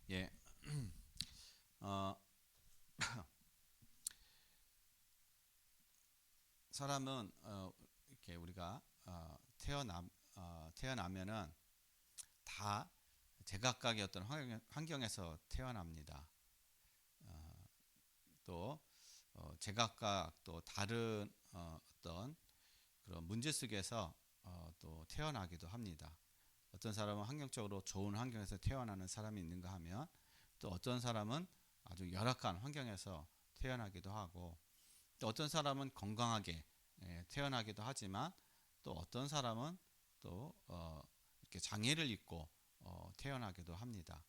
예. 어, 사람은 이렇게 우리가 태어나면은 다 제각각의 어떤 환경에서 태어납니다. 또 제각각 또 다른 어떤 그런 문제 속에서 또 태어나기도 합니다. 어떤 사람은 환경적으로 좋은 환경에서 태어나는 사람이 있는가 하면 또 어떤 사람은 아주 열악한 환경에서 태어나기도 하고 또 어떤 사람은 건강하게 태어나기도 하지만 또 어떤 사람은 또 이렇게 장애를 입고 태어나기도 합니다.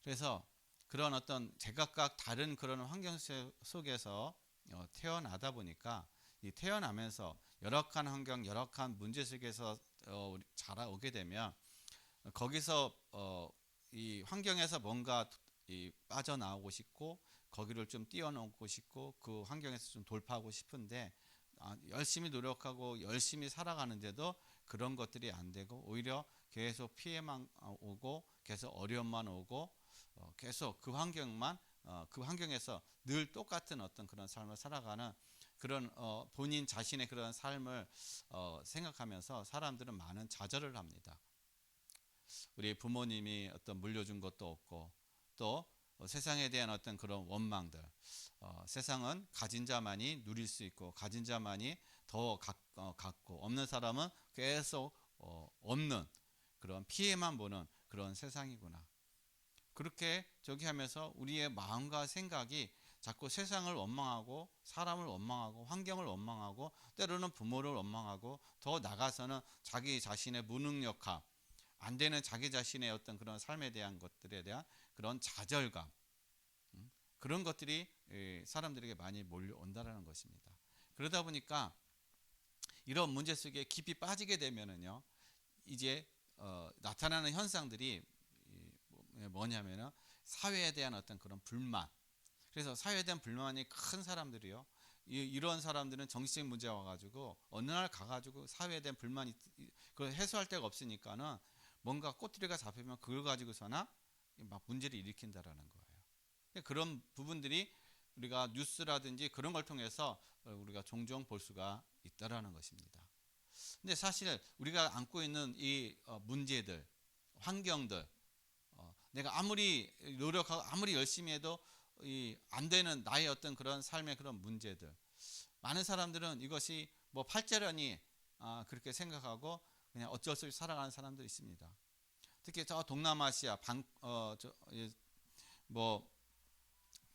그래서 그런 어떤 제각각 다른 그런 환경 속에서 태어나다 보니까 이 태어나면서 열악한 환경, 열악한 문제 속에서 자라오게 되면 거기서 이 환경에서 뭔가 빠져나오고 싶고 거기를 좀 뛰어넘고 싶고 그 환경에서 좀 돌파하고 싶은데 열심히 노력하고 열심히 살아가는데도 그런 것들이 안 되고 오히려 계속 피해만 오고 계속 어려움만 오고 계속 그 환경에서 늘 똑같은 어떤 그런 삶을 살아가는 그런 본인 자신의 그런 삶을 생각하면서 사람들은 많은 좌절을 합니다. 우리 부모님이 어떤 물려준 것도 없고 또 세상에 대한 어떤 그런 원망들, 세상은 가진 자만이 누릴 수 있고 가진 자만이 더 갖고 없는 사람은 계속 없는 그런 피해만 보는 그런 세상이구나. 그렇게 저기 하면서 우리의 마음과 생각이 자꾸 세상을 원망하고 사람을 원망하고 환경을 원망하고 때로는 부모를 원망하고 더 나가서는 자기 자신의 무능력함 안 되는 자기 자신의 어떤 그런 삶에 대한 것들에 대한 그런 좌절감 그런 것들이 사람들에게 많이 몰려온다는 것입니다. 그러다 보니까 이런 문제 속에 깊이 빠지게 되면은요 이제 나타나는 현상들이 뭐냐면은 사회에 대한 어떤 그런 불만. 그래서 사회에 대한 불만이 큰 사람들이요. 이런 사람들은 정신적 문제가 와가지고 어느 날 가가지고 사회에 대한 불만이 그걸 해소할 데가 없으니까는 뭔가 꼬투리가 잡히면 그걸 가지고서나 막 문제를 일으킨다라는 거예요. 그런 부분들이 우리가 뉴스라든지 그런 걸 통해서 우리가 종종 볼 수가 있다라는 것입니다. 근데 사실 우리가 안고 있는 이 문제들, 환경들, 내가 아무리 노력하고 아무리 열심히 해도 안 되는 나의 어떤 그런 삶의 그런 문제들. 많은 사람들은 이것이 뭐 팔자련이 그렇게 생각하고 그냥 어쩔 수 없이 살아가는 사람도 있습니다. 특히 저 동남아시아 뭐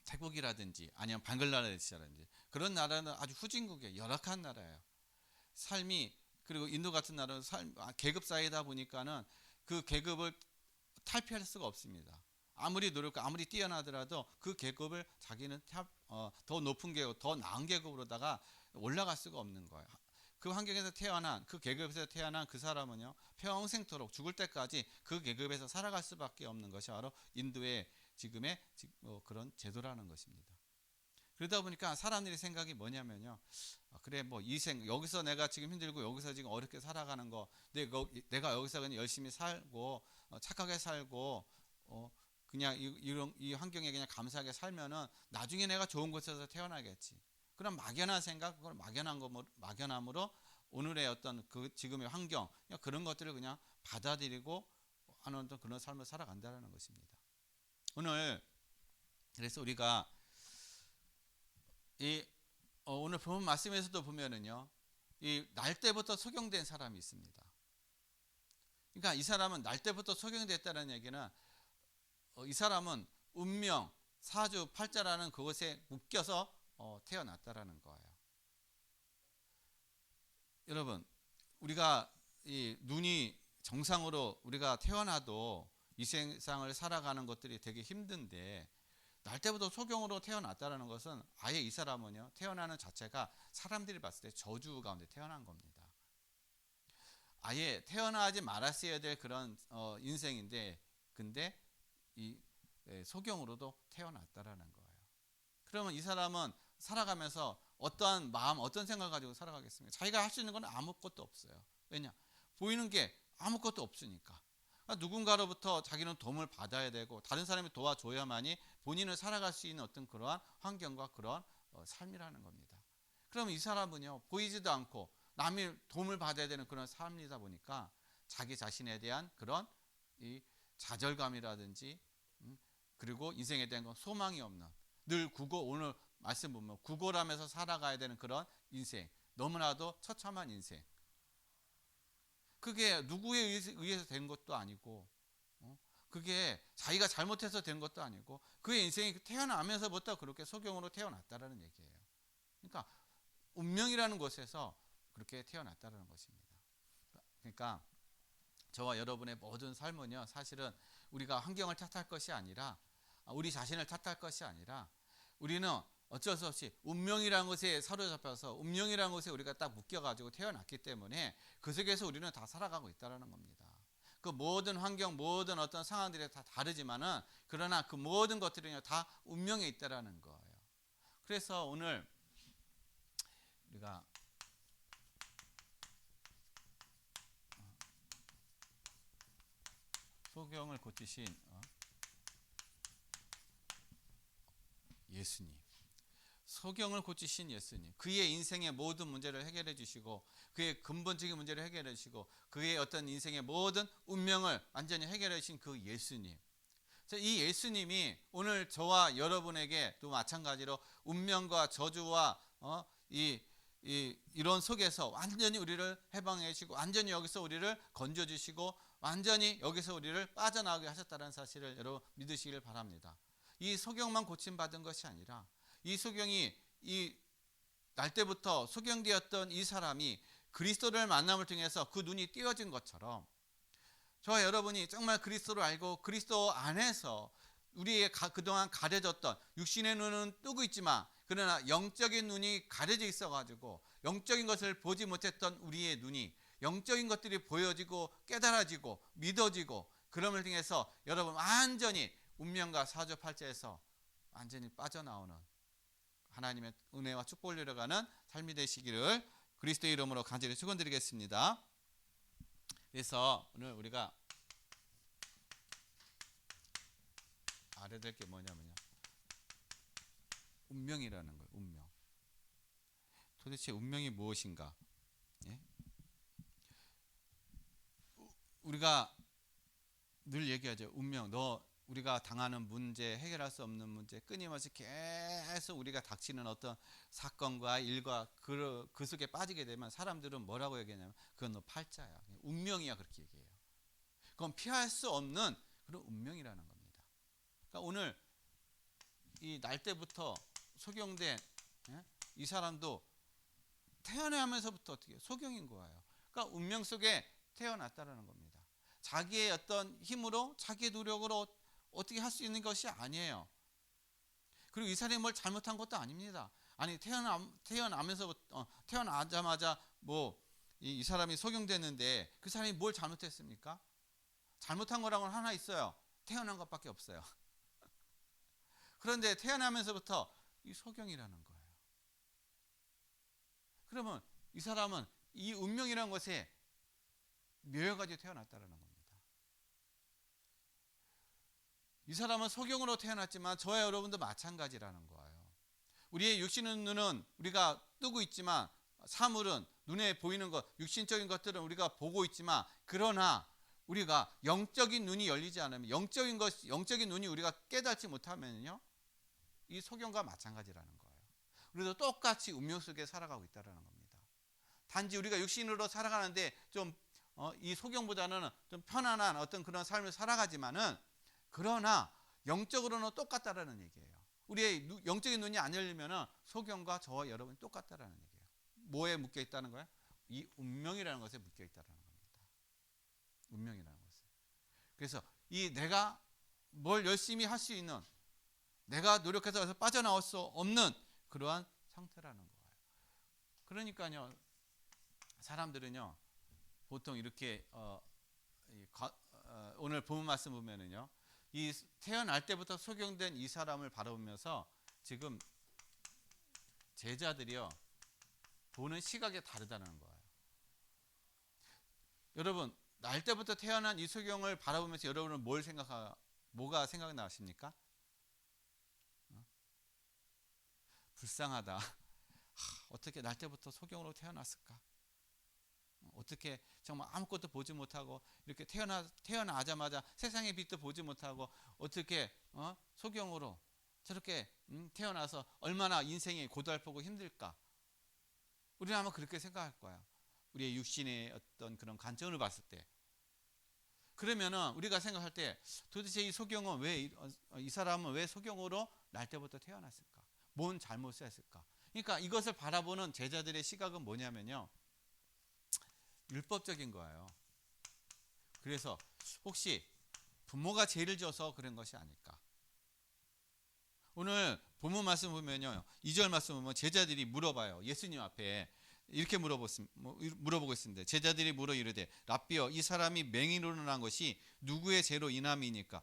태국이라든지 아니면 방글라데시라든지 그런 나라는 아주 후진국이에요. 열악한 나라예요. 삶이 그리고 인도 같은 나라는 계급 사회다 보니까는 그 계급을 탈피할 수가 없습니다. 아무리 노력, 아무리 뛰어나더라도 그 계급을 자기는 더 높은 계급, 더 나은 계급으로다가 올라갈 수가 없는 거예요. 그 환경에서 태어난, 그 계급에서 태어난 그 사람은요, 평생토록 죽을 때까지 그 계급에서 살아갈 수밖에 없는 것이 바로 인도의 지금의 그런 제도라는 것입니다. 그러다 보니까 사람들의 생각이 뭐냐면요. 그래 뭐 여기서 내가 지금 힘들고 여기서 지금 어렵게 살아가는 거 내가 여기서 그냥 열심히 살고 착하게 살고 그냥 이 환경에 그냥 감사하게 살면은 나중에 내가 좋은 곳에서 태어나겠지. 그런 막연한 생각, 그걸 막연함으로 오늘의 어떤 그 지금의 환경 그런 것들을 그냥 받아들이고 하는 어떤 그런 삶을 살아간다는 것입니다. 오늘 그래서 우리가 이 오늘 본 말씀에서도 보면은요, 이 날 때부터 소경된 사람이 있습니다. 그러니까 이 사람은 날 때부터 소경됐다는 얘기는 이 사람은 운명, 사주, 팔자라는 그것에 묶여서 태어났다라는 거예요. 여러분, 우리가 이 눈이 정상으로 우리가 태어나도 이 세상을 살아가는 것들이 되게 힘든데 날 때부터 소경으로 태어났다는 것은 아예 이 사람은요 태어나는 자체가 사람들이 봤을 때 저주 가운데 태어난 겁니다. 아예 태어나지 말았어야 될 그런 인생인데 근데 이 소경으로도 태어났다라는 거예요. 그러면 이 사람은 살아가면서 어떠한 마음, 어떤 생각을 가지고 살아가겠습니까? 자기가 할 수 있는 건 아무것도 없어요. 왜냐? 보이는 게 아무것도 없으니까. 누군가로부터 자기는 도움을 받아야 되고 다른 사람이 도와줘야만이 본인을 살아갈 수 있는 어떤 그러한 환경과 그런 삶이라는 겁니다. 그럼 이 사람은요, 보이지도 않고 남이 도움을 받아야 되는 그런 삶이다 보니까 자기 자신에 대한 그런 이 좌절감이라든지 그리고 인생에 대한 건 소망이 없는, 늘 오늘 말씀 보면 구걸하면서 살아가야 되는 그런 인생, 너무나도 처참한 인생. 그게 누구에 의해서 된 것도 아니고, 그게 자기가 잘못해서 된 것도 아니고, 그의 인생이 태어나면서부터 그렇게 소경으로 태어났다라는 얘기예요. 그러니까 운명이라는 곳에서 그렇게 태어났다라는 것입니다. 그러니까 저와 여러분의 모든 삶은요, 사실은 우리가 환경을 탓할 것이 아니라, 우리 자신을 탓할 것이 아니라, 우리는 어쩔 수 없이 운명이라는 것에 사로잡혀서 운명이라는 것에 우리가 딱 묶여가지고 태어났기 때문에 그 속에서 우리는 다 살아가고 있다는 겁니다. 그 모든 환경, 모든 어떤 상황들이 다 다르지만은, 그러나 그 모든 것들이 다 운명에 있다는 거예요. 그래서 오늘 우리가 소경을 고치신 예수님, 소경을 고치신 예수님, 그의 인생의 모든 문제를 해결해 주시고, 그의 근본적인 문제를 해결해 주시고, 그의 어떤 인생의 모든 운명을 완전히 해결해 주신 그 예수님, 이 예수님이 오늘 저와 여러분에게 또 마찬가지로 운명과 저주와 이런 속에서 완전히 우리를 해방해 주시고, 완전히 여기서 우리를 건져 주시고, 완전히 여기서 우리를 빠져나가게 하셨다는 사실을 여러분 믿으시길 바랍니다. 이 소경만 고침받은 것이 아니라, 이 소경이 이 날 때부터 소경되었던 이 사람이 그리스도를 만남을 통해서 그 눈이 띄어진 것처럼, 저와 여러분이 정말 그리스도를 알고 그리스도 안에서 우리의 그동안 가려졌던 육신의 눈은 뜨고 있지만, 그러나 영적인 눈이 가려져 있어가지고 영적인 것을 보지 못했던 우리의 눈이 영적인 것들이 보여지고 깨달아지고 믿어지고, 그럼을 통해서 여러분 완전히 운명과 사주팔자에서 완전히 빠져나오는 하나님의 은혜와 축복을 누려가는 삶이 되시기를 그리스도의 이름으로 간절히 축원드리겠습니다. 그래서 오늘 우리가 알아야 될 게 뭐냐면요, 운명이라는 거예요. 운명. 도대체 운명이 무엇인가? 예? 우리가 늘 얘기하죠. 운명, 우리가 당하는 문제, 해결할 수 없는 문제, 끊임없이 계속 우리가 닥치는 어떤 사건과 일과 그 속에 빠지게 되면 사람들은 뭐라고 얘기하냐면, 그건 너 팔자야, 운명이야, 그렇게 얘기해요. 그건 피할 수 없는 그런 운명이라는 겁니다. 그러니까 오늘 이 날 때부터 소경된 이 사람도 태어나면서부터 어떻게 소경인 거예요. 그러니까 운명 속에 태어났다라는 겁니다. 자기의 어떤 힘으로, 자기의 노력으로 어떻게 할 수 있는 것이 아니에요. 그리고 이 사람이 뭘 잘못한 것도 아닙니다. 아니 태어나면서부터 태어나자마자 이 사람이 소경됐는데 그 사람이 뭘 잘못했습니까? 잘못한 거라고는 하나 있어요. 태어난 것밖에 없어요. 그런데 태어나면서부터 이 소경이라는 거예요. 그러면 이 사람은 이 운명이라는 것에 묘해가지고 태어났다는 겁니다. 이 사람은 소경으로 태어났지만 저와 여러분도 마찬가지라는 거예요. 우리의 육신의 눈은 우리가 뜨고 있지만, 사물은 눈에 보이는 것, 육신적인 것들은 우리가 보고 있지만, 그러나 우리가 영적인 눈이 열리지 않으면, 영적인 눈이 우리가 깨닫지 못하면요, 이 소경과 마찬가지라는 거예요. 우리도 똑같이 운명 속에 살아가고 있다는 겁니다. 단지 우리가 육신으로 살아가는데 이 소경보다는 좀 편안한 어떤 그런 삶을 살아가지만은, 그러나 영적으로는 똑같다라는 얘기예요. 우리의 영적인 눈이 안 열리면은 소경과 저와 여러분이 똑같다라는 얘기예요. 뭐에 묶여 있다는 거예요? 이 운명이라는 것에 묶여 있다는 겁니다. 운명이라는 것에. 그래서 이 내가 뭘 열심히 할 수 있는, 내가 노력해서 빠져나올 수 없는 그러한 상태라는 거예요. 그러니까요, 사람들은요 보통 이렇게 오늘 본문 말씀 보면은요, 이 태어날 때부터 소경된 이 사람을 바라보면서 지금 제자들이요 보는 시각이 다르다는 거예요. 여러분, 날 때부터 태어난 이 소경을 바라보면서 여러분은 뭐가 생각나십니까? 불쌍하다. 어떻게 날 때부터 소경으로 태어났을까? 어떻게 정말 아무것도 보지 못하고 이렇게 태어나자마자 세상의 빛도 보지 못하고 어떻게 소경으로 저렇게 태어나서 얼마나 인생이 고달프고 힘들까? 우리는 아마 그렇게 생각할 거야. 우리의 육신의 어떤 그런 관점을 봤을 때. 그러면은 우리가 생각할 때 도대체 이 소경은 이 사람은 왜 소경으로 날 때부터 태어났을까? 뭔 잘못을 했을까? 그러니까 이것을 바라보는 제자들의 시각은 뭐냐면요, 율법적인 거예요. 그래서 혹시 부모가 죄를 져서 그런 것이 아닐까? 오늘 본문 말씀 보면요, 2절 말씀 보면 제자들이 물어봐요. 예수님 앞에 이렇게 물어보고 있습니다. 제자들이 물어 이르되 랍비여, 이 사람이 맹인으로 난 것이 누구의 죄로 인함이니까?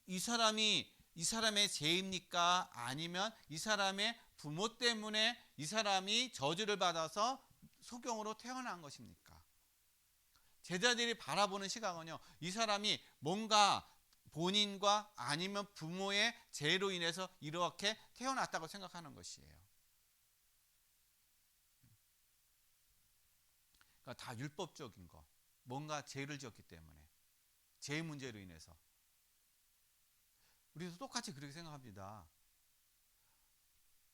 이 사람의 죄입니까? 아니면 이 사람의 부모 때문에 이 사람이 저주를 받아서 소경으로 태어난 것입니까? 제자들이 바라보는 시각은요, 이 사람이 뭔가 본인과 아니면 부모의 죄로 인해서 이렇게 태어났다고 생각하는 것이에요. 그러니까 다 율법적인 거, 뭔가 죄를 지었기 때문에, 죄 문제로 인해서. 우리도 똑같이 그렇게 생각합니다.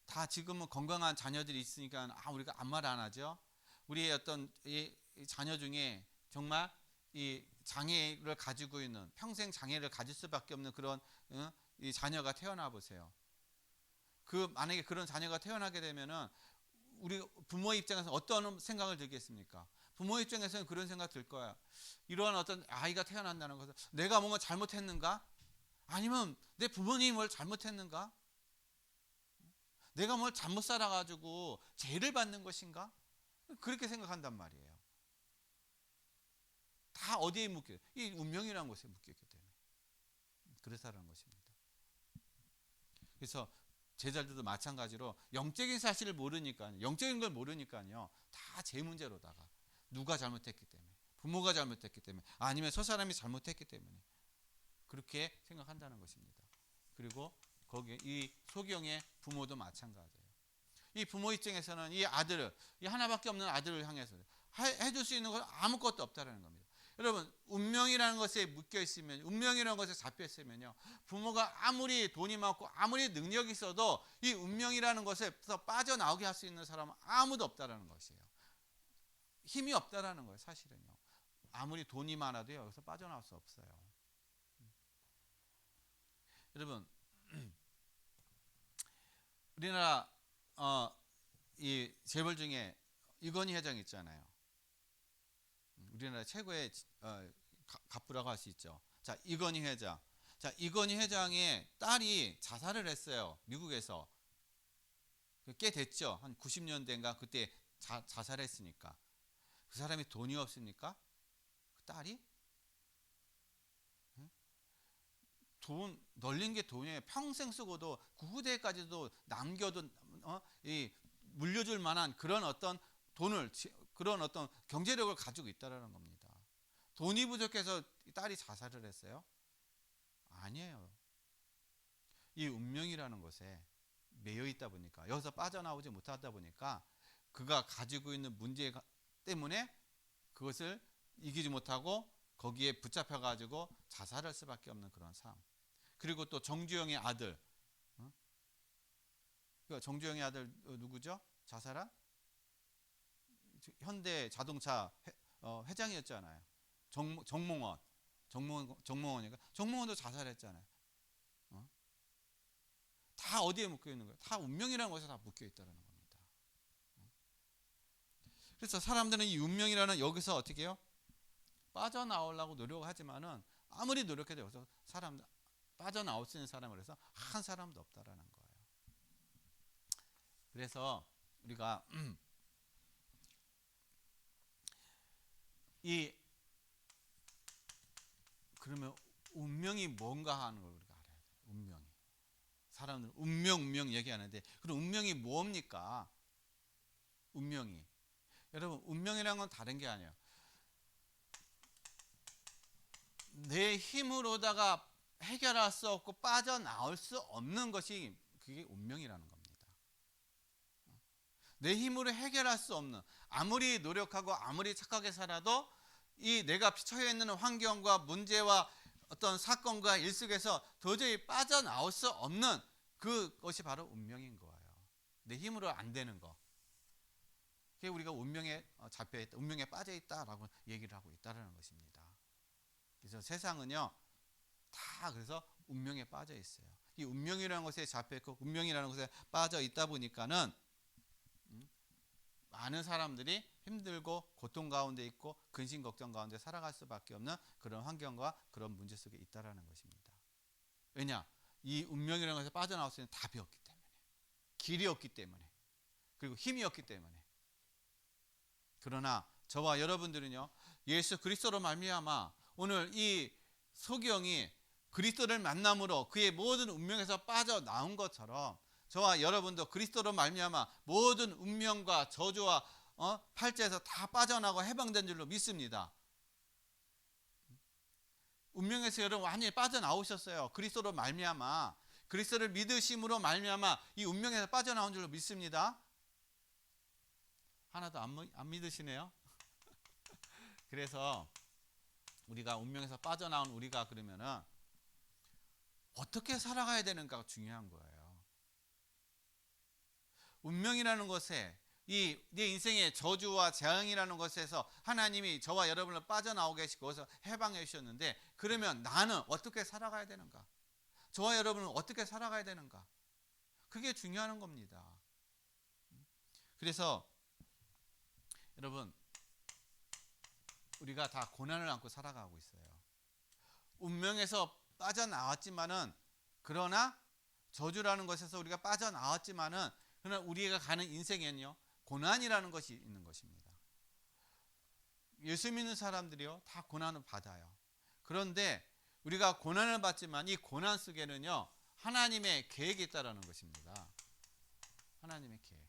다 지금은 건강한 자녀들이 있으니까 우리가 아무 말 안 하죠. 우리의 어떤 이 자녀 중에 정말 이 장애를 가지고 있는, 평생 장애를 가질 수밖에 없는 그런 이 자녀가 태어나 보세요. 만약에 그런 자녀가 태어나게 되면은 우리 부모 입장에서 어떤 생각을 들겠습니까? 부모 입장에서는 그런 생각 들 거야. 이러한 어떤 아이가 태어난다는 것은 내가 뭔가 잘못했는가? 아니면 내 부모님이 뭘 잘못했는가? 내가 뭘 잘못 살아가지고 죄를 받는 것인가? 그렇게 생각한단 말이에요. 다 어디에 묶여요? 이 운명이라는 것에 묶였기 때문에 그렇다는 것입니다. 그래서 제자들도 마찬가지로 영적인 사실을 모르니까, 영적인 걸 모르니까요, 다 제 문제로다가 누가 잘못했기 때문에, 부모가 잘못했기 때문에, 아니면 저 사람이 잘못했기 때문에 그렇게 생각한다는 것입니다. 그리고 거기에 이 소경의 부모도 마찬가지예요. 이 부모 입장에서는 이 아들을, 이 하나밖에 없는 아들을 향해서 해줄 수 있는 건 아무것도 없다는 겁니다. 여러분, 운명이라는 것에 묶여 있으면, 운명이라는 것에 잡혀 있으면요, 부모가 아무리 돈이 많고 아무리 능력이 있어도 이 운명이라는 것에서 빠져나오게 할 수 있는 사람은 아무도 없다라는 것이에요. 힘이 없다라는 거예요, 사실은요. 아무리 돈이 많아도 여기서 빠져나올 수 없어요. 여러분, 우리나라 이 재벌 중에 이건희 회장 있잖아요. 우리나라 최고의 갑부라고 할 수 있죠. 자, 이건희 회장. 자, 이건희 회장의 딸이 자살을 했어요. 미국에서. 꽤 됐죠. 한 90년대인가 그때 자살했으니까. 그 사람이 돈이 없습니까? 그 딸이? 돈 널린 게 돈이에요. 평생 쓰고도 그 후대까지도 남겨도 이 물려줄 만한 그런 어떤 돈을, 그런 어떤 경제력을 가지고 있다라는 겁니다. 돈이 부족해서 딸이 자살을 했어요? 아니에요. 이 운명이라는 것에 매여 있다 보니까, 여기서 빠져나오지 못하다 보니까 그가 가지고 있는 문제 때문에 그것을 이기지 못하고 거기에 붙잡혀 가지고 자살할 수밖에 없는 그런 삶. 그리고 또 정주영의 아들, 정주영의 아들 누구죠? 자살한 현대 자동차 회장이었잖아요. 정몽원이니까 정몽원도 자살했잖아요. 다 어디에 묶여 있는 거예요? 다 운명이라는 것에 다 묶여 있다는 겁니다. 그래서 사람들은 이 운명이라는 여기서 어떻게 해요? 빠져나오려고 노력하지만은 아무리 노력해도 여기서 빠져나올 수 있는 사람을 해서 한 사람도 없다라는 거예요. 그래서 우리가 그러면 운명이 뭔가 하는 걸 우리가 알아야 돼요. 운명이. 사람들은 운명 얘기하는데, 그럼 운명이 뭡니까? 운명이. 여러분, 운명이라는 건 다른 게 아니에요. 내 힘으로다가 해결할 수 없고 빠져나올 수 없는 것이 그게 운명이라는 겁니다. 내 힘으로 해결할 수 없는, 아무리 노력하고 아무리 착하게 살아도 이 내가 처해 있는 환경과 문제와 어떤 사건과 일 속에서 도저히 빠져나올 수 없는 그것이 바로 운명인 거예요. 내 힘으로 안 되는 거. 그게 우리가 운명에 잡혀있다, 운명에 빠져있다라고 얘기를 하고 있다는 것입니다. 그래서 세상은요, 다 그래서 운명에 빠져 있어요. 이 운명이라는 것에 잡혀있고 운명이라는 것에 빠져 있다 보니까는 많은 사람들이 힘들고 고통 가운데 있고 근심 걱정 가운데 살아갈 수밖에 없는 그런 환경과 그런 문제 속에 있다라는 것입니다. 왜냐? 이 운명이라는 것에 빠져나올 수 있는 답이 없기 때문에, 길이 없기 때문에, 그리고 힘이 없기 때문에. 그러나 저와 여러분들은요, 예수 그리스도로 말미암아 오늘 이 소경이 그리스도를 만남으로 그의 모든 운명에서 빠져나온 것처럼 저와 여러분도 그리스도로 말미암아 모든 운명과 저주와 팔자에서 다 빠져나고 해방된 줄로 믿습니다. 운명에서 여러분 완전히 빠져나오셨어요. 그리스도로 말미암아, 그리스도를 믿으심으로 말미암아 이 운명에서 빠져나온 줄로 믿습니다. 하나도 안 믿으시네요. 그래서 우리가 운명에서 빠져나온 우리가 그러면은 어떻게 살아가야 되는가가 중요한 거예요. 운명이라는 것에, 이 내 인생의 저주와 재앙이라는 것에서 하나님이 저와 여러분을 빠져나오게 하시고 거기서 해방해 주셨는데, 그러면 나는 어떻게 살아가야 되는가? 저와 여러분은 어떻게 살아가야 되는가? 그게 중요한 겁니다. 그래서 여러분, 우리가 다 고난을 안고 살아가고 있어요. 운명에서 빠져나왔지만은, 그러나 저주라는 것에서 우리가 빠져나왔지만은, 그러나 우리가 가는 인생에는요, 고난이라는 것이 있는 것입니다. 예수 믿는 사람들이요, 다 고난을 받아요. 그런데 우리가 고난을 받지만 이 고난 속에는요, 하나님의 계획이 있다라는 것입니다. 하나님의 계획.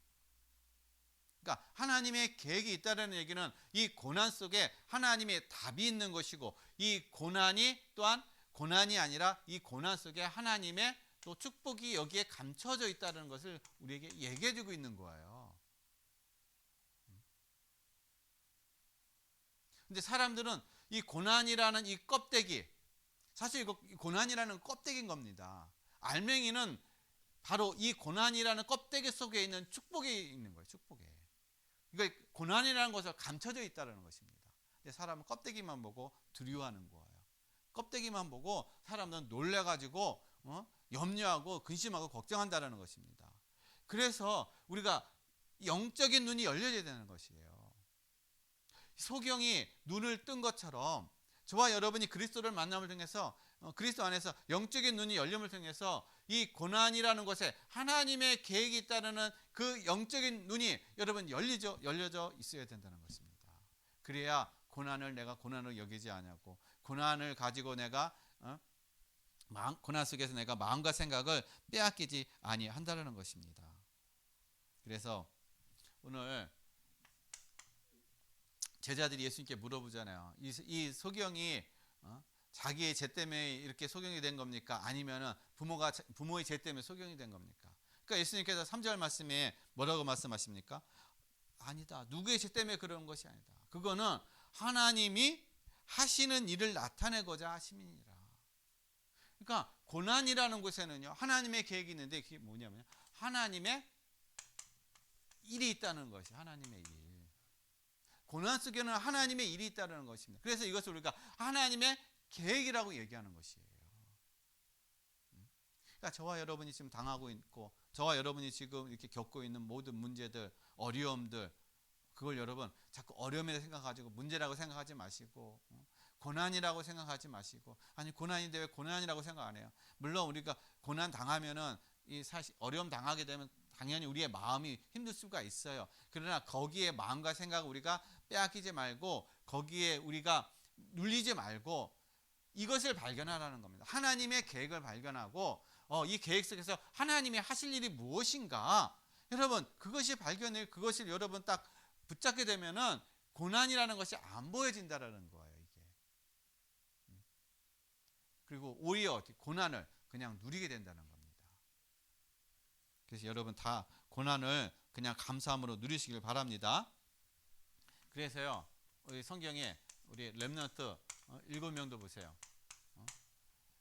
그러니까 하나님의 계획이 있다는 얘기는 이 고난 속에 하나님의 답이 있는 것이고, 이 고난이 또한 고난이 아니라 이 고난 속에 하나님의 또 축복이 여기에 감춰져 있다는 것을 우리에게 얘기해 주고 있는 거예요. 근데 사람들은 이 고난이라는 이 껍데기, 사실 이거 고난이라는 껍데기인 겁니다. 알맹이는 바로 이 고난이라는 껍데기 속에 있는 축복이 있는 거예요. 축복에. 그러니까 고난이라는 것을 감춰져 있다는 것입니다. 근데 사람은 껍데기만 보고 두려워하는 거예요. 껍데기만 보고 사람들은 놀래가지고 염려하고 근심하고 걱정한다는 것입니다. 그래서 우리가 영적인 눈이 열려야 되는 것이에요. 소경이 눈을 뜬 것처럼 저와 여러분이 그리스도를 만남을 통해서 그리스도 안에서 영적인 눈이 열림을 통해서 이 고난이라는 것에 하나님의 계획이 있다는 그 영적인 눈이 여러분 열려져 있어야 된다는 것입니다. 그래야 고난을 내가 고난으로 여기지 않냐고, 고난을 가지고 내가 고난 속에서 내가 마음과 생각을 빼앗기지 아니한다는 것입니다. 그래서 오늘 제자들이 예수님께 물어보잖아요. 이 소경이 자기의 죄 때문에 이렇게 소경이 된 겁니까? 아니면은 부모의 죄 때문에 소경이 된 겁니까? 그러니까 예수님께서 3절 말씀에 뭐라고 말씀하십니까? 아니다. 누구의 죄 때문에 그런 것이 아니다. 그거는 하나님이 하시는 일을 나타내고자 하심이니라. 그러니까 고난이라는 곳에는요, 하나님의 계획이 있는데, 그게 뭐냐면 하나님의 일이 있다는 것이, 하나님의 일. 고난 속에는 하나님의 일이 있다는 것입니다. 그래서 이것을 우리가 하나님의 계획이라고 얘기하는 것이에요. 그러니까 저와 여러분이 지금 당하고 있고, 저와 여러분이 지금 이렇게 겪고 있는 모든 문제들, 어려움들, 그걸 여러분 자꾸 어려움이라고 생각하시고 문제라고 생각하지 마시고, 고난이라고 생각하지 마시고, 아니 고난인데 왜 고난이라고 생각 안 해요? 물론 우리가 고난 당하면은 이 사실 어려움 당하게 되면 당연히 우리의 마음이 힘들 수가 있어요. 그러나 거기에 마음과 생각을 우리가 빼앗기지 말고, 거기에 우리가 눌리지 말고 이것을 발견하라는 겁니다. 하나님의 계획을 발견하고 이 계획 속에서 하나님이 하실 일이 무엇인가, 여러분 그것이 발견해, 그것을 여러분 딱 붙잡게 되면은 고난이라는 것이 안 보여진다라는 거예요. 이게 그리고 오히려 고난을 그냥 누리게 된다는 겁니다. 그래서 여러분 다 고난을 그냥 감사함으로 누리시길 바랍니다. 그래서요, 우리 성경에 우리 렘넌트 7명도 보세요.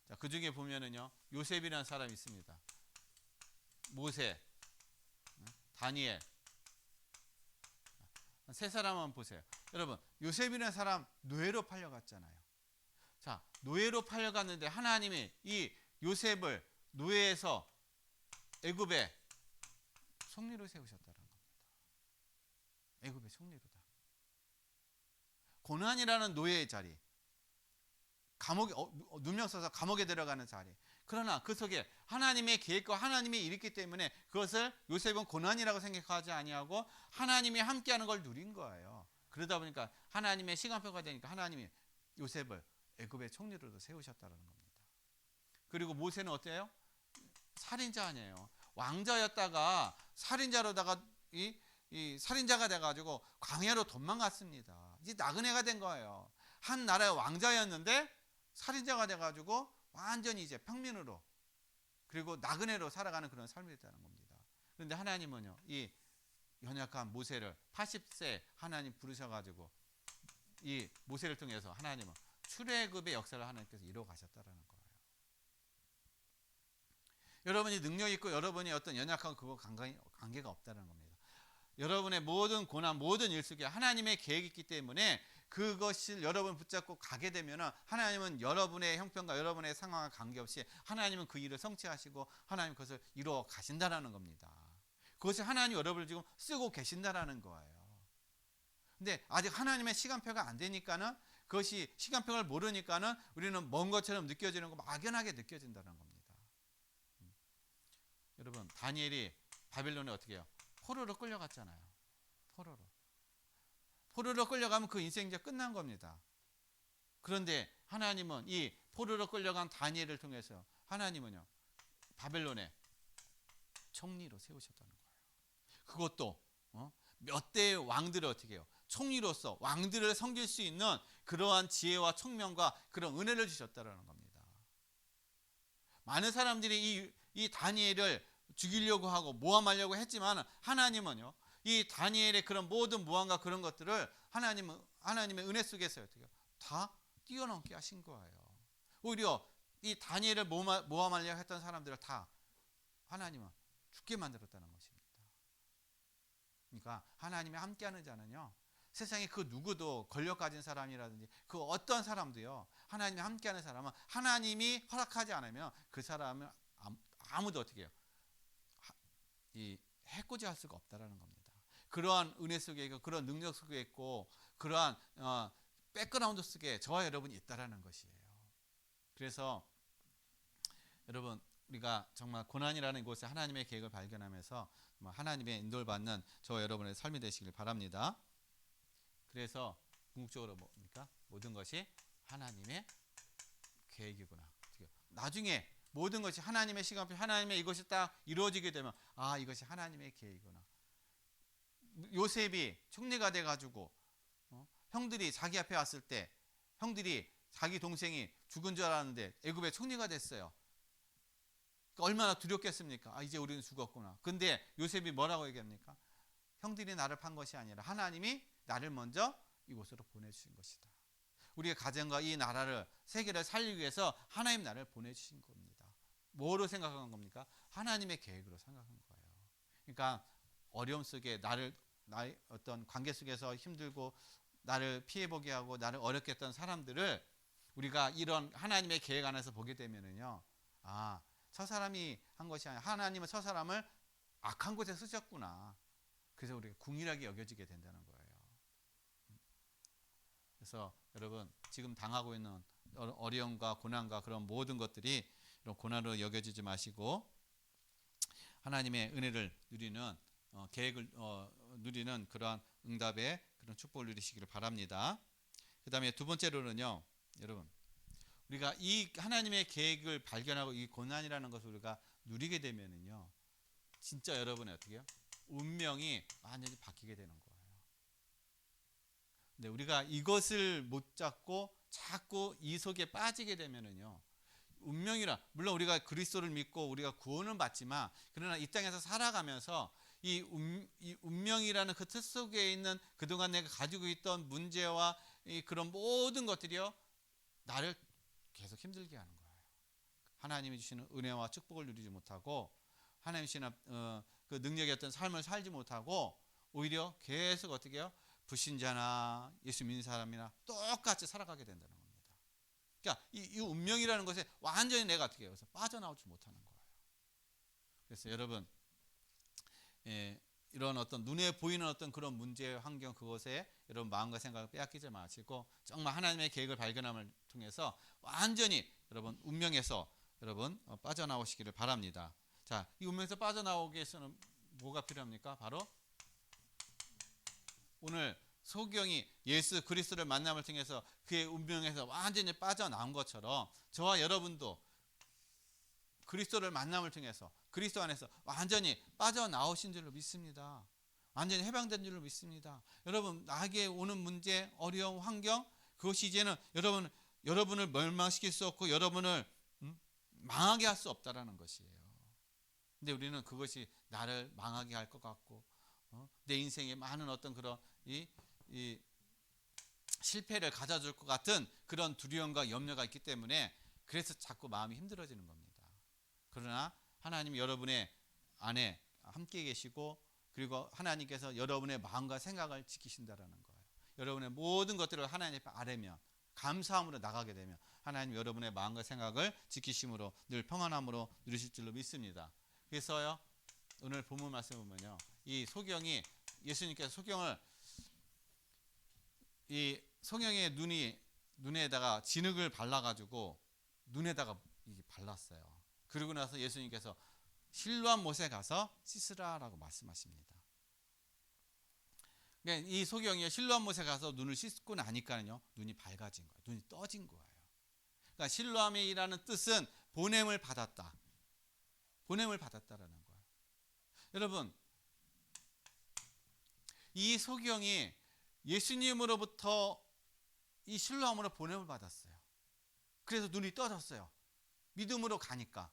자, 그 중에 보면은요, 요셉이라는 사람이 있습니다. 모세, 다니엘, 세 사람만 보세요. 여러분, 요셉이라는 사람 노예로 팔려갔잖아요. 자, 노예로 팔려갔는데 하나님이 이 요셉을 노예에서 애굽의 총리로 세우셨다는 겁니다. 애굽의 총리로다. 고난이라는 노예의 자리, 감옥에 누명 써서 감옥에 들어가는 자리. 그러나 그 속에 하나님의 계획과 하나님의 일이 있기 때문에 그것을 요셉은 고난이라고 생각하지 아니하고 하나님이 함께하는 걸 누린 거예요. 그러다 보니까 하나님의 시간표가 되니까 하나님이 요셉을 애굽의 총리로도 세우셨다는 겁니다. 그리고 모세는 어때요? 살인자 아니에요. 왕자였다가 살인자로다가 이 살인자가 돼가지고 광야로 도망갔습니다. 이제 나그네가 된 거예요. 한 나라의 왕자였는데 살인자가 돼가지고 완전히 이제 평민으로 그리고 나그네로 살아가는 그런 삶이 됐다는 겁니다. 그런데 하나님은요, 이 연약한 모세를 80세 하나님 부르셔가지고 이 모세를 통해서 하나님은 출애굽의 역사를 하나님께서 이루어 가셨다라는 거예요. 여러분이 능력 있고 여러분이 어떤 연약한 그거 관계가 없다는 겁니다. 여러분의 모든 고난, 모든 일 속에 하나님의 계획이 있기 때문에 그것을 여러분 붙잡고 가게 되면 하나님은 여러분의 형편과 여러분의 상황과 관계없이 하나님은 그 일을 성취하시고 하나님 그것을 이루어 가신다라는 겁니다. 그것이 하나님 여러분을 지금 쓰고 계신다라는 거예요. 근데 아직 하나님의 시간표가 안 되니까는 그것이 시간표를 모르니까는 우리는 먼 것처럼 느껴지는 거 막연하게 느껴진다는 겁니다. 여러분, 다니엘이 바빌론에 어떻게 해요? 포로로 끌려갔잖아요. 포로로 끌려가면 그 인생 이제 끝난 겁니다. 그런데 하나님은 이 포로로 끌려간 다니엘을 통해서 하나님은요, 바벨론의 총리로 세우셨다는 거예요. 그것도 몇 대의 왕들을 어떻게 해요? 총리로서 왕들을 섬길 수 있는 그러한 지혜와 총명과 그런 은혜를 주셨다는 겁니다. 많은 사람들이 이 다니엘을 죽이려고 하고 모함하려고 했지만 하나님은요, 이 다니엘의 그런 모든 모함과 그런 것들을 하나님의 은혜 속에서 어떻게 다 뛰어넘게 하신 거예요. 오히려 이 다니엘을 모함하려고 했던 사람들을 다 하나님은 죽게 만들었다는 것입니다. 그러니까 하나님이 함께하는 자는요, 세상에 그 누구도 권력 가진 사람이라든지 그 어떤 사람도요, 하나님이 함께하는 사람은 하나님이 허락하지 않으면 그 사람은 아무도 어떻게 해요? 이 해코지할 수가 없다라는 겁니다. 그러한 은혜 속에 있고 그런 능력 속에 있고 그러한 백그라운드 속에 저와 여러분이 있다라는 것이에요. 그래서 여러분, 우리가 정말 고난이라는 곳에 하나님의 계획을 발견하면서 하나님의 인도를 받는 저와 여러분의 삶이 되시길 바랍니다. 그래서 궁극적으로 뭡니까? 모든 것이 하나님의 계획이구나. 나중에 모든 것이 하나님의 시간표, 하나님의 이것이 딱 이루어지게 되면 이것이 하나님의 계획이구나. 요셉이 총리가 돼가지고 형들이 자기 앞에 왔을 때 형들이 자기 동생이 죽은 줄 알았는데 애굽의 총리가 됐어요. 얼마나 두렵겠습니까? 이제 우리는 죽었구나. 근데 요셉이 뭐라고 얘기합니까? 형들이 나를 판 것이 아니라 하나님이 나를 먼저 이곳으로 보내주신 것이다. 우리의 가정과 이 나라를, 세계를 살리기 위해서 하나님 나를 보내주신 겁니다. 뭐로 생각한 겁니까? 하나님의 계획으로 생각한 거예요. 그러니까 어려움 속에 나의 어떤 관계 속에서 힘들고 나를 피해보게 하고 나를 어렵게 했던 사람들을 우리가 이런 하나님의 계획 안에서 보게 되면은요, 저 사람이 한 것이 아니라 하나님은 저 사람을 악한 곳에 쓰셨구나. 그래서 우리가 궁일하게 여겨지게 된다는 거예요. 그래서 여러분, 지금 당하고 있는 어려움과 고난과 그런 모든 것들이 이런 고난으로 여겨지지 마시고 하나님의 은혜를 누리는 계획을 누리는 그러한 응답의 그런 축복을 누리시기를 바랍니다. 그 다음에 두 번째로는요, 여러분, 우리가 이 하나님의 계획을 발견하고 이 고난이라는 것을 우리가 누리게 되면은요, 진짜 여러분의 어떻게 해요? 운명이 완전히 바뀌게 되는 거예요. 근데 우리가 이것을 못 잡고 자꾸 이 속에 빠지게 되면은요, 운명이라, 물론 우리가 그리스도를 믿고 우리가 구원을 받지만, 그러나 이 땅에서 살아가면서 이 운명이라는 그 뜻 속에 있는 그동안 내가 가지고 있던 문제와 이 그런 모든 것들이요, 나를 계속 힘들게 하는 거예요. 하나님이 주시는 은혜와 축복을 누리지 못하고, 하나님 주시는 그 능력의 어떤 삶을 살지 못하고, 오히려 계속 어떻게 해요? 불신자나 예수 믿는 사람이나 똑같이 살아가게 된다는 겁니다. 그러니까 이 운명이라는 것에 완전히 내가 어떻게 해요? 그래서 빠져나오지 못하는 거예요. 그래서 여러분, 이런 어떤 눈에 보이는 어떤 그런 문제 환경, 그것에 여러분 마음과 생각을 빼앗기지 마시고, 정말 하나님의 계획을 발견함을 통해서 완전히 여러분 운명에서 여러분 빠져나오시기를 바랍니다. 자, 이 운명에서 빠져나오기 위해서는 뭐가 필요합니까? 바로 오늘 소경이 예수 그리스도를 만남을 통해서 그의 운명에서 완전히 빠져나온 것처럼, 저와 여러분도 그리스도를 만남을 통해서 그리스도 안에서 완전히 빠져나오신 줄로 믿습니다. 완전히 해방된 줄로 믿습니다. 여러분, 나에게 오는 문제, 어려움, 환경, 그것이 이제는 여러분을 멸망시킬 수 없고 여러분을 망하게 할 수 없다라는 것이에요. 근데 우리는 그것이 나를 망하게 할 것 같고, 내 인생에 많은 어떤 그런 이 실패를 가져줄 것 같은 그런 두려움과 염려가 있기 때문에, 그래서 자꾸 마음이 힘들어지는 겁니다. 그러나 하나님이 여러분의 안에 함께 계시고, 그리고 하나님께서 여러분의 마음과 생각을 지키신다라는 거예요. 여러분의 모든 것들을 하나님 앞에 아뢰면, 감사함으로 나가게 되면 하나님 여러분의 마음과 생각을 지키심으로 늘 평안함으로 누리실 줄로 믿습니다. 그래서요, 오늘 본문 말씀 보면요, 이 소경이, 예수님께서 소경의 눈에다가 진흙을 발라가지고 눈에다가 이게 발랐어요. 그러고 나서 예수님께서 실로암 못에 가서 씻으라라고 말씀하십니다. 그러니까 이 소경이 실로암 못에 가서 눈을 씻고 나니까요, 눈이 밝아진 거예요. 눈이 떠진 거예요. 그러니까 실로암이라는 뜻은 보냄을 받았다. 보냄을 받았다라는 거예요. 여러분, 이 소경이 예수님으로부터 이 실로암으로 보냄을 받았어요. 그래서 눈이 떠졌어요. 믿음으로 가니까.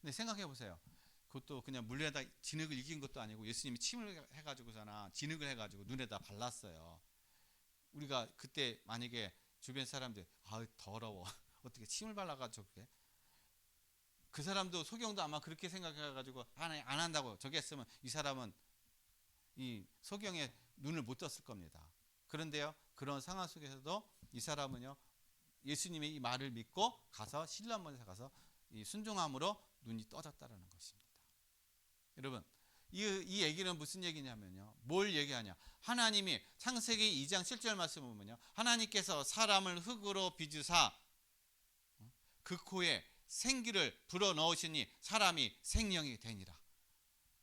근데 생각해 보세요. 그것도 그냥 물에다 진흙을 이긴 것도 아니고 예수님이 침을 해가지고서나 진흙을 해가지고 눈에다 발랐어요. 우리가 그때 만약에 주변 사람들, 더러워, 어떻게 침을 발라가지고 그래? 그 사람도, 소경도 아마 그렇게 생각해가지고 안 한다고 저기 했으면 이 사람은 이 소경의 눈을 못 떴을 겁니다. 그런데요, 그런 상황 속에서도 이 사람은요, 예수님의 이 말을 믿고 가서 실로암못에 가서 이 순종함으로 눈이 떠졌다라는 것입니다. 여러분, 이 얘기는 무슨 얘기냐면요, 뭘 얘기하냐? 하나님이 창세기 2장 7절 말씀 보면요, 하나님께서 사람을 흙으로 빚으사 그 코에 생기를 불어넣으시니 사람이 생명이 되니라.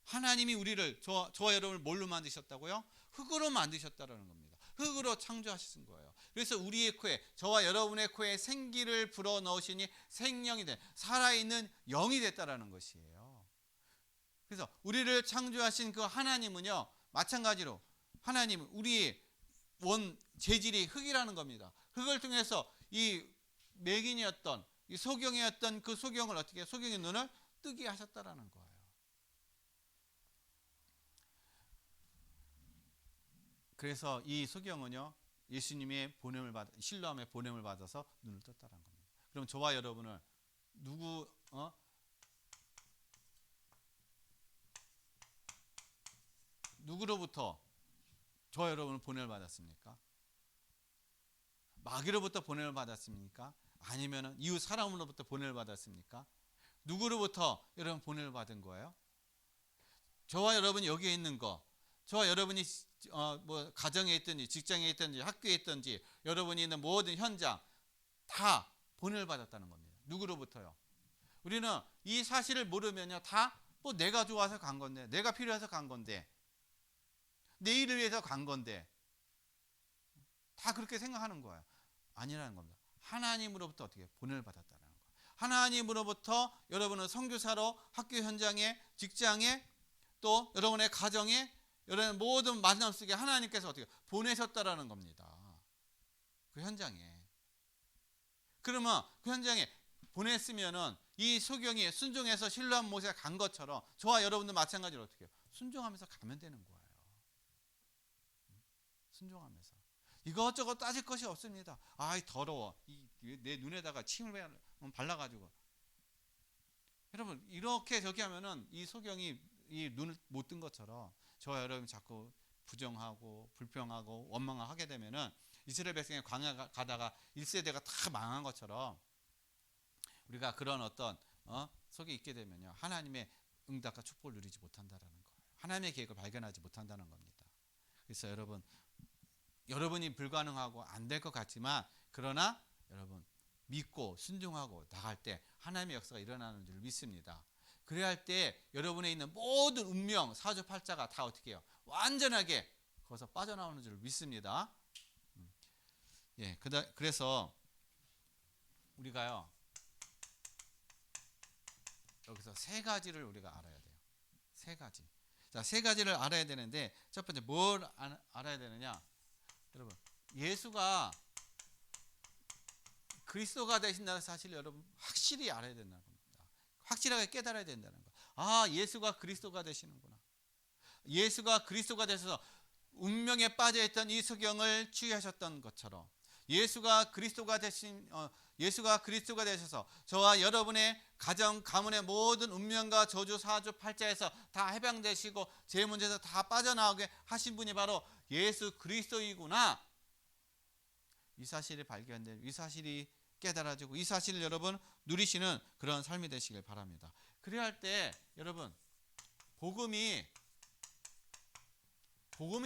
하나님이 우리를, 저와 여러분을 뭘로 만드셨다고요? 흙으로 만드셨다라는 겁니다. 흙으로 창조하신 거예요. 그래서 우리의 코에, 저와 여러분의 코에 생기를 불어넣으시니 생명이 된, 살아있는 영이 됐다라는 것이에요. 그래서 우리를 창조하신 그 하나님은요, 마찬가지로 하나님은 우리의 원 재질이 흙이라는 겁니다. 흙을 통해서 이 맹인이었던, 이 소경이었던 그 소경을 어떻게, 소경의 눈을 뜨게 하셨다라는 거예요. 그래서 이 소경은요, 예수님의 보냄을 받아, 실로암의 보냄을 받아서 눈을 떴다는 겁니다. 그럼 저와 여러분을 누구로부터 저와 여러분은 보냄을 받았습니까? 마귀로부터 보냄을 받았습니까? 아니면 이웃 사람으로부터 보냄을 받았습니까? 누구로부터 여러분 보냄을 받은 거예요? 저와 여러분이 여기에 있는 거, 저와 여러분이 뭐 가정에 있든지 직장에 있든지 학교에 있든지 여러분이 있는 모든 현장 다 보냄을 받았다는 겁니다. 누구로부터요? 우리는 이 사실을 모르면요, 다 뭐 내가 좋아서 간 건데, 내가 필요해서 간 건데, 내 일을 위해서 간 건데, 다 그렇게 생각하는 거예요. 아니라는 겁니다. 하나님으로부터 어떻게 보냄을 받았다는 거예요. 하나님으로부터 여러분은 선교사로 학교 현장에, 직장에, 또 여러분의 가정에, 여러분 모든 만남 속에 하나님께서 어떻게 보내셨다라는 겁니다. 그 현장에. 그러면 그 현장에 보냈으면은 이 소경이 순종해서 신뢰한 모세가 간 것처럼 저와 여러분도 마찬가지로 어떻게 해요? 순종하면서 가면 되는 거예요. 순종하면서 이것저것 따질 것이 없습니다. 아이 더러워. 내 눈에다가 침을 발라가지고 여러분 이렇게 저기 하면은 이 소경이 이 눈을 못 뜬 것처럼 저와 여러분이 자꾸 부정하고 불평하고 원망하게 되면은 이스라엘 백성이 광야 가다가 1세대가 다 망한 것처럼 우리가 그런 어떤 속에 있게 되면요 하나님의 응답과 축복을 누리지 못한다라는 거예요. 하나님의 계획을 발견하지 못한다는 겁니다. 그래서 여러분이 불가능하고 안 될 것 같지만 그러나 여러분 믿고 순종하고 나갈 때 하나님의 역사가 일어나는 줄 믿습니다. 그래야 할 때 여러분에 있는 모든 운명 사주팔자가 다 어떻게 해요? 완전하게 거기서 빠져나오는 줄 믿습니다. 예, 그래서 우리가요 여기서 세 가지를 우리가 알아야 돼요. 세 가지. 자, 세 가지를 알아야 되는데 첫 번째 뭘 알아야 되느냐? 여러분 예수가 그리스도가 되신다는 사실을 여러분 확실히 알아야 된다는 겁니다. 확실하게 깨달아야 된다는 거. 아, 예수가 그리스도가 되시는구나. 예수가 그리스도가 되셔서 운명에 빠져있던 이 소경을 치유하셨던 것처럼 예수가 그리스도가 되셔서 저와 여러분의 가정 가문의 모든 운명과 저주 사주 팔자에서 다 해방되시고 제 문제에서 다 빠져나오게 하신 분이 바로 예수 그리스도이구나. 이 사실이 발견되고 이 사실이 깨달아지고 이 사실을 여러분 누리시는 그런 삶이 되시길 바랍니다. 그래야 할 때 여러분 복음이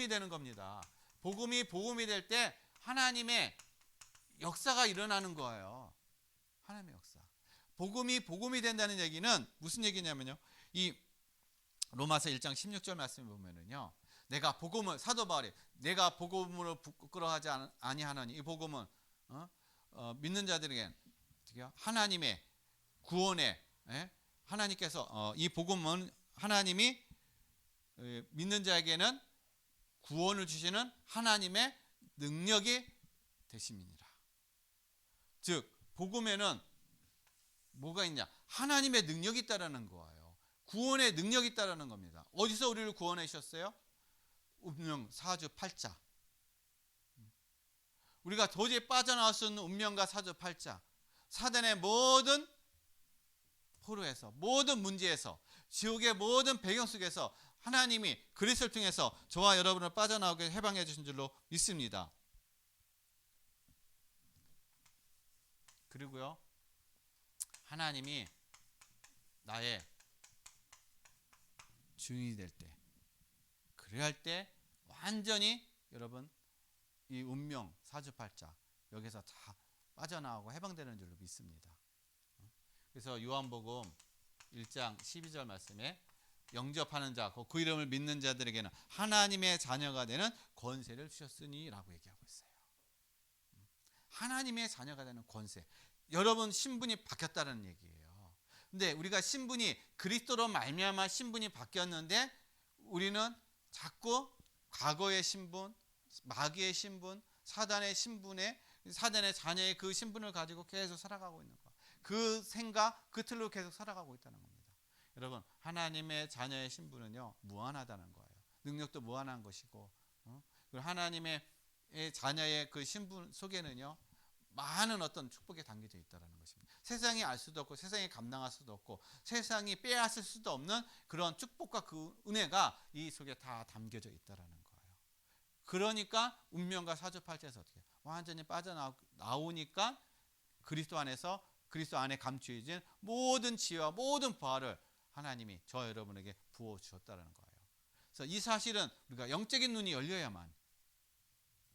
되는 겁니다. 복음이 될 때 하나님의 역사가 일어나는 거예요. 하나님의 역사. 복음이 된다는 얘기는 무슨 얘기냐면요. 이 로마서 1장 16절 말씀을 보면은요. 내가 복음을 사도 바울이 내가 복음으로 부끄러워하지 아니하노니 이 복음은 믿는 자들에게 하나님의 구원에 하나님께서 이 복음은 하나님이 믿는 자에게는 구원을 주시는 하나님의 능력이 되심이니라. 즉 복음에는 뭐가 있냐? 하나님의 능력이 있다라는 거예요. 구원의 능력이 있다라는 겁니다. 어디서 우리를 구원해 주셨어요? 운명 사주 팔자. 우리가 도저히 빠져나올 수 없는 운명과 사주 팔자, 사단의 모든 포로에서 모든 문제에서 지옥의 모든 배경 속에서 하나님이 그리스도를 통해서 저와 여러분을 빠져나오게 해방해 주신 줄로 믿습니다. 그리고요 하나님이 나의 주인이 될 때 그래야 할 때 완전히 여러분 이 운명 사주팔자 여기서 다 빠져나오고 해방되는 줄로 믿습니다. 그래서 요한복음 1장 12절 말씀에 영접하는 자, 그 이름을 믿는 자들에게는 하나님의 자녀가 되는 권세를 주셨으니 라고 얘기하고 있어요. 하나님의 자녀가 되는 권세. 여러분 신분이 바뀌었다는 얘기예요. 근데 우리가 신분이 그리스도로 말미암아 신분이 바뀌었는데 우리는 자꾸 과거의 신분, 마귀의 신분, 사단의 자녀의 그 신분을 가지고 계속 살아가고 있는 거예요. 그 생각, 그 틀로 계속 살아가고 있다는 겁니다. 여러분 하나님의 자녀의 신분은요 무한하다는 거예요. 능력도 무한한 것이고 그리고 하나님의 자녀의 그 신분 속에는요 많은 어떤 축복이 담겨져 있다는 것입니다. 세상이 알 수도 없고 세상이 감당할 수도 없고 세상이 빼앗을 수도 없는 그런 축복과 그 은혜가 이 속에 다 담겨져 있다는 거예요. 그러니까 운명과 사주팔자에서 어떻게 완전히 빠져나오니까 그리스도 안에 감추어진 모든 지혜와 모든 부활을 하나님이 저 여러분에게 부어주셨다는 거예요. 그래서 이 사실은 우리가 영적인 눈이 열려야만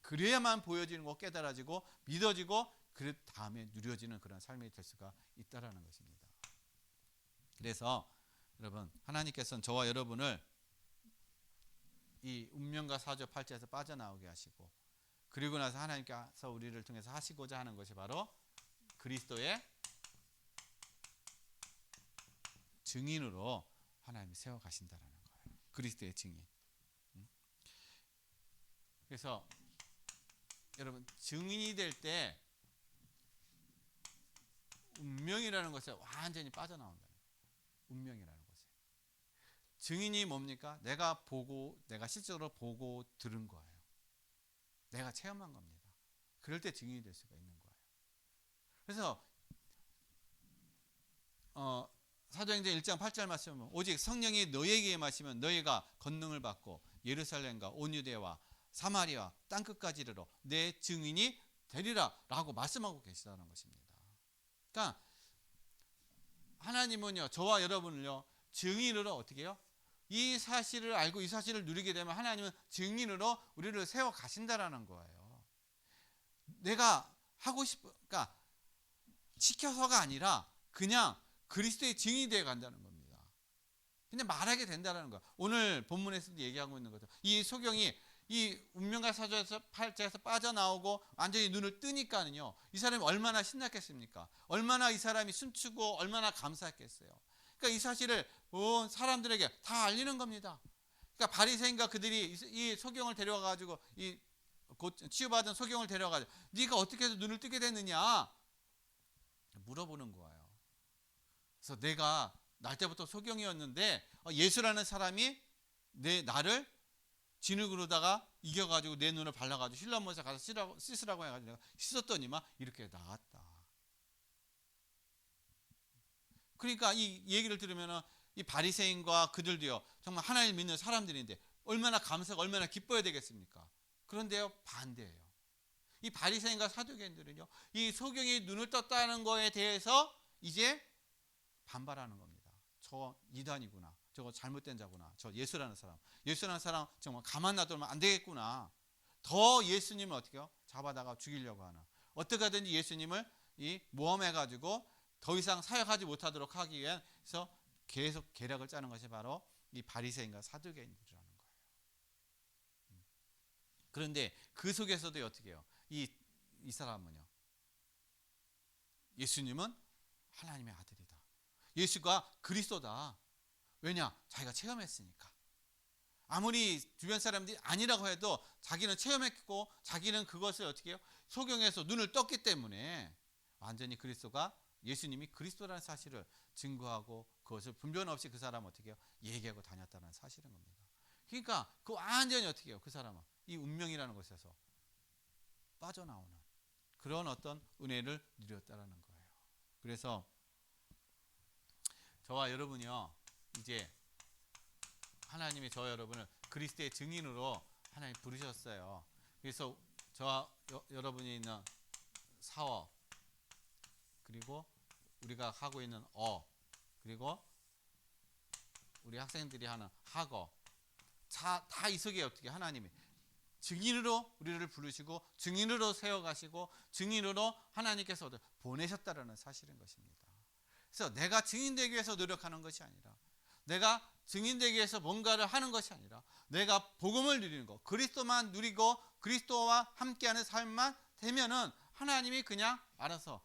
그래야만 보여지는 거 깨달아지고 믿어지고 그 다음에 누려지는 그런 삶이 될 수가 있다는 것입니다. 그래서 여러분 하나님께서는 저와 여러분을 이 운명과 사주팔자에서 빠져나오게 하시고 그리고 나서 하나님께서 우리를 통해서 하시고자 하는 것이 바로 그리스도의 증인으로 하나님이 세워가신다는 거예요. 그리스도의 증인. 그래서 여러분 증인이 될 때 운명이라는 것에 완전히 빠져나온다는 거예요. 운명이라는 것에. 증인이 뭡니까? 내가 실제로 보고 들은 거예요. 내가 체험한 겁니다. 그럴 때 증인이 될 수가 있는 거예요. 그래서 사도행전 1장 8절 말씀은 오직 성령이 너희에게 임하시면 너희가 권능을 받고 예루살렘과 온 유대와 사마리아 땅끝까지 이르러 내 증인이 되리라 라고 말씀하고 계시다는 것입니다. 그러니까 하나님은요, 저와 여러분을요, 증인으로 어떻게 해요? 이 사실을 알고 이 사실을 누리게 되면 하나님은 증인으로 우리를 세워 가신다라는 거예요. 내가 하고 그러니까 시켜서가 아니라 그냥 그리스도의 증인이 되어 간다는 겁니다. 그냥 말하게 된다는 거예요. 오늘 본문에서도 얘기하고 있는 거죠. 이 소경이 이 운명과 사조에서 팔자에서 빠져나오고 완전히 눈을 뜨니까는요, 이 사람이 얼마나 신났겠습니까? 얼마나 이 사람이 춤추고 얼마나 감사했겠어요. 그러니까 이 사실을 온 사람들에게 다 알리는 겁니다. 그러니까 바리새인과 그들이 이 소경을 데려와 가지고 이 곧 치유받은 소경을 데려와 가지고 네가 어떻게 해서 눈을 뜨게 됐느냐 물어보는 거예요. 그래서 내가 날 때부터 소경이었는데 예수라는 사람이 나를 진흙으로다가 이겨가지고 내 눈을 발라가지고 실로암못에 가서 씻으라고 해가지고 내가 씻었더니만 이렇게 나았다. 그러니까 이 얘기를 들으면 이 바리새인과 그들도요, 정말 하나님을 믿는 사람들인데 얼마나 감사하고 얼마나 기뻐야 되겠습니까? 그런데요, 반대예요. 이 바리새인과 사두개인들은요, 이 소경이 눈을 떴다는 거에 대해서 이제 반발하는 겁니다. 저 이단이구나. 저거 잘못된 자구나. 저 예수라는 사람 정말 가만 놔두면 안 되겠구나. 더 예수님을 어떻게 해요? 잡아다가 죽이려고 하는. 어떻게 하든지 예수님을 모함해가지고 더 이상 사역하지 못하도록 하기 위해서 계속 계략을 짜는 것이 바로 이 바리새인과 사두개인들이라는 거예요. 그런데 그 속에서도 어떻게 해요? 이 사람은요, 예수님은 하나님의 아들이다. 예수가 그리스도다. 왜냐? 자기가 체험했으니까. 아무리 주변 사람들이 아니라고 해도 자기는 체험했고 자기는 그것을 어떻게 해요? 소경에서 눈을 떴기 때문에 완전히 예수님이 그리스도라는 사실을 증거하고 그것을 분별 없이 그 사람은 어떻게 해요? 얘기하고 다녔다는 사실인 겁니다. 그러니까 그 완전히 어떻게 해요? 그 사람은 이 운명이라는 것에서 빠져나오는 그런 어떤 은혜를 누렸다라는 거예요. 그래서 저와 여러분이요, 이제 하나님이 저와 여러분을 그리스도의 증인으로 하나님 부르셨어요. 그래서 저와 여러분이 있는 사업, 그리고 우리가 하고 있는 그리고 우리 학생들이 하는 학업, 다 이 속에 어떻게 하나님이 증인으로 우리를 부르시고 증인으로 세워가시고 증인으로 하나님께서 보내셨다라는 사실인 것입니다. 그래서 내가 증인되기 위해서 노력하는 것이 아니라, 내가 증인되기 위해서 뭔가를 하는 것이 아니라, 내가 복음을 누리는 것, 그리스도만 누리고 그리스도와 함께하는 삶만 되면은 하나님이 그냥 알아서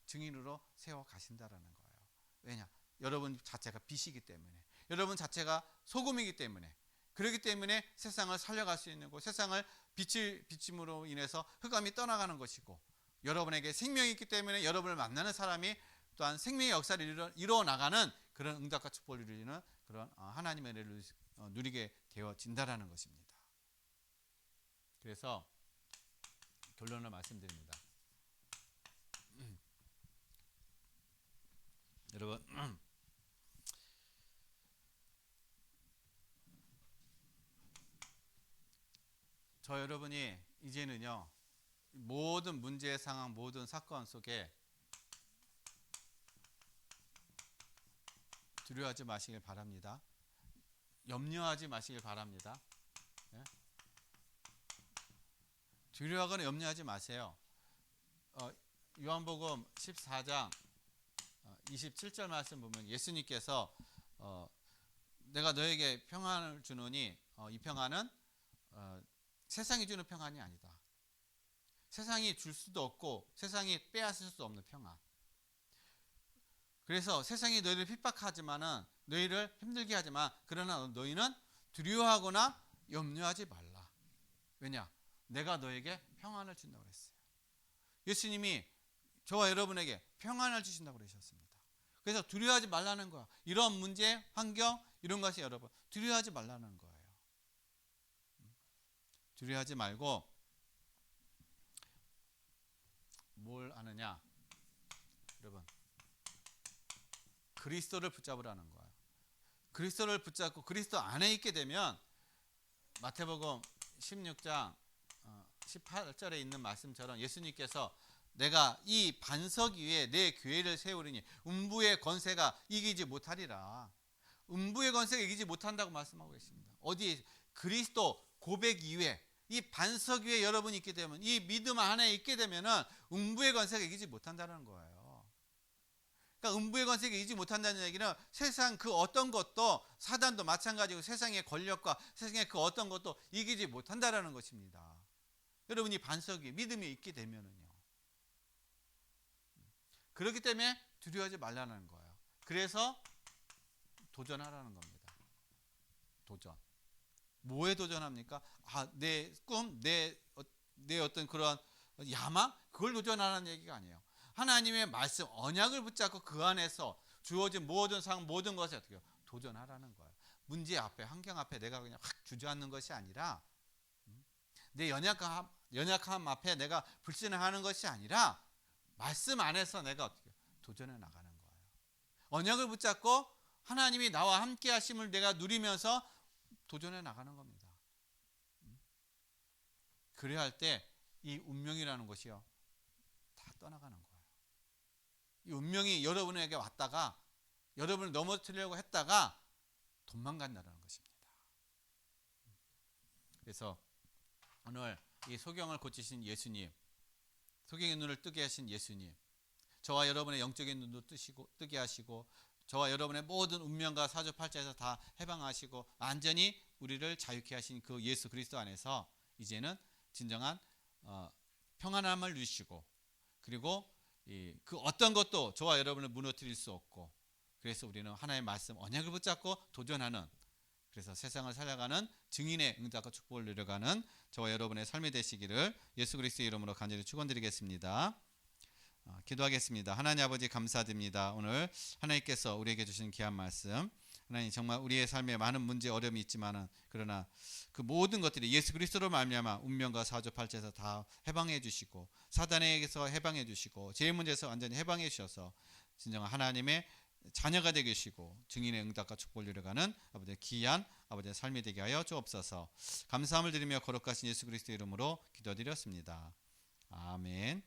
증인으로 세워 가신다라는 거예요. 왜냐? 여러분 자체가 빛이기 때문에, 여러분 자체가 소금이기 때문에, 그렇기 때문에 세상을 살려갈 수 있는 것, 세상을 비침으로 인해서 흑암이 떠나가는 것이고, 여러분에게 생명이 있기 때문에 여러분을 만나는 사람이 또한 생명의 역사를 이루어 나가는 그런 응답과 축복을 누리는 그런 하나님의 은혜를 누리게 되어진다라는 것입니다. 그래서 결론을 말씀드립니다. 여러분, 저 여러분이 이제는요, 모든 문제 상황, 모든 사건 속에 두려워하지 마시길 바랍니다. 염려하지 마시길 바랍니다. 네? 두려워하거나 염려하지 마세요. 요한복음 14장 27절 말씀 보면 예수님께서 내가 너에게 평안을 주노니 이 평안은 세상이 주는 평안이 아니다. 세상이 줄 수도 없고 세상이 빼앗을 수도 없는 평안. 그래서 세상이 너희를 핍박하지만은, 너희를 힘들게 하지만, 그러나 너희는 두려워하거나 염려하지 말라. 왜냐? 내가 너에게 평안을 준다고 그랬어요. 예수님이 저와 여러분에게 평안을 주신다고 그러셨습니다. 그래서 두려워하지 말라는 거야. 이런 문제, 환경, 이런 것이 여러분 두려워하지 말라는 거예요. 두려워하지 말고 뭘 하느냐? 여러분, 그리스도를 붙잡으라는 거예요. 그리스도를 붙잡고 그리스도 안에 있게 되면 마태복음 16장 18절에 있는 말씀처럼 예수님께서 내가 이 반석 위에 내 교회를 세우리니 음부의 권세가 이기지 못하리라. 음부의 권세가 이기지 못한다고 말씀하고 계십니다. 어디에? 그리스도 고백 이후에 이 반석 위에 여러분이 있게 되면, 이 믿음 안에 있게 되면은 음부의 권세가 이기지 못한다는 거예요. 그러니까 음부의 권세가 이기지 못한다는 얘기는 세상 그 어떤 것도, 사단도 마찬가지고 세상의 권력과 세상의 그 어떤 것도 이기지 못한다는 것입니다. 여러분이 반석 위에 믿음이 있게 되면은요. 그렇기 때문에 두려워하지 말라는 거예요. 그래서 도전하라는 겁니다. 도전. 뭐에 도전합니까? 내 꿈, 내 어떤 그런 야망? 그걸 도전하라는 얘기가 아니에요. 하나님의 말씀, 언약을 붙잡고 그 안에서 주어진 모든 상황, 모든 것에 어떻게 해요? 도전하라는 거예요. 문제 앞에, 환경 앞에 내가 그냥 확 주저앉는 것이 아니라, 내 연약함 앞에 내가 불신하는 것이 아니라, 말씀 안에서 내가 어떻게 도전해 나가는 거예요. 언약을 붙잡고 하나님이 나와 함께 하심을 내가 누리면서 도전해 나가는 겁니다. 그래야 할 때 이 운명이라는 것이요, 다 떠나가는 거예요. 이 운명이 여러분에게 왔다가 여러분을 넘어뜨리려고 했다가 도망간다는 것입니다. 그래서 오늘 이 소경을 고치신 예수님, 소경의 눈을 뜨게 하신 예수님, 저와 여러분의 영적인 눈도 뜨게 하시고 저와 여러분의 모든 운명과 사주팔자에서 다 해방하시고 완전히 우리를 자유케 하신 그 예수 그리스도 안에서 이제는 진정한 평안함을 주시고, 그리고 그 어떤 것도 저와 여러분을 무너뜨릴 수 없고, 그래서 우리는 하나님의 말씀 언약을 붙잡고 도전하는, 그래서 세상을 살아가는 증인의 응답과 축복을 누려가는 저와 여러분의 삶이 되시기를 예수 그리스도의 이름으로 간절히 축원드리겠습니다. 기도하겠습니다. 하나님 아버지 감사드립니다. 오늘 하나님께서 우리에게 주신 귀한 말씀, 하나님 정말 우리의 삶에 많은 문제 어려움이 있지만은 그러나 그 모든 것들이 예수 그리스도로 말미암아 운명과 사주팔자에서 다 해방해 주시고 사단에게서 해방해 주시고 죄의 문제에서 완전히 해방해 주셔서 진정한 하나님의 자녀가 되게 하시고 증인의 응답과 축복을 누려가는 아버지의 귀한 아버지의 삶이 되게 하여 주옵소서. 감사함을 드리며 거룩하신 예수 그리스도의 이름으로 기도드렸습니다. 아멘.